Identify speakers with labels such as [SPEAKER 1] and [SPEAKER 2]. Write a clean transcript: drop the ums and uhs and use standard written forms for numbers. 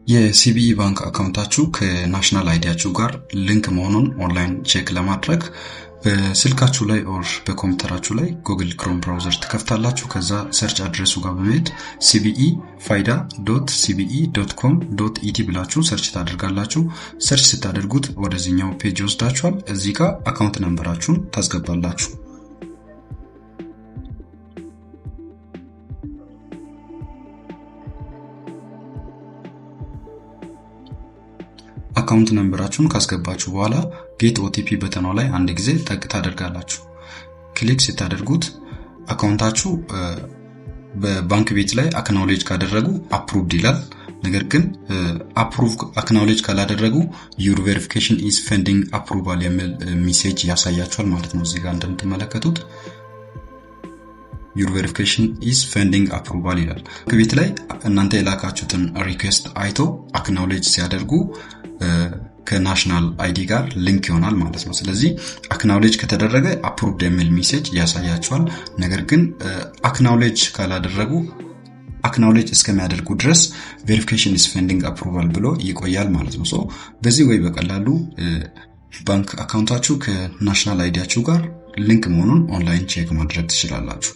[SPEAKER 1] የሲቢኢ ባንክ አካውንታችሁ ከናሽናል አይዲያችሁ ጋር ሊንክ መሆኑን ኦንላይን ቼክ ለማድረግ በስልካችሁ ላይ ኦር በኮምፒውተራችሁ ላይ ጉግል ክሮም ብራውዘር ትከፍታላችሁ። ከዛ ሰርች አድሬሱ ጋር በመሄድ cbeFIDA.cbe.com.et ብላችሁ ሰርች ታደርጋላችሁ። ሰርች ስታደርጉት ወደዚህኛው ፔጅ ይወስዳችኋል። እዚህ ጋር አካውንት ነምበራችሁን ታስገባላችሁ። አካውንት ነምበራችሁን ካስገባችሁ በኋላ ጌት ኦቲፒ በተኗ ላይ አንድ ጊዜ ጠቅ ታደርጋላችሁ። ክሊክ ስታደርጉት አካውንታችሁ በባንክ ቤት ላይ አክኖሌጅ ካደረጉ አፕሩቭድ ይላል። ነገር ግን አፕሩቭ አክኖሌጅ ካላደረጉ ዩር ቬሪፊኬሽን ኢዝ ፔንዲንግ አፕሩቫል የሚል ሜሴጅ ያሳያችኋል ማለት ነው። እዚህ ጋር እንደምትመለከቱት ዩር ቬሪፊኬሽን ኢዝ ፔንዲንግ አፕሩቫል ይላል። ባንክ ቤት ላይ እናንተ የላካችሁትን ሪኩዌስት አይቶ አክኖሌጅ ሲያደርጉ ከናሽናል አይዲ ጋር ሊንክ ይሆናል ማለት ነው። ስለዚህ አክኖሌጅ ከተደረገ አፕሩቭድ የሚል ሜሴጅ ያሳያችኋል። ነገር ግን አክኖሌጅ ካላደረጉ አክኖሌጅ እስከሚያደርጉ ድረስ ቬሪፊኬሽን ኢዝ ፔንዲንግ አፕሩቫል ብሎ ይቆያል ማለት ነው። በዚህ ወይ በቀላሉ ባንክ አካውንታችሁ ከናሽናል አይዲያችሁ ጋር ሊንክ መሆኑን ኦንላይን ቼክ ማድረግ ትችላላችሁ።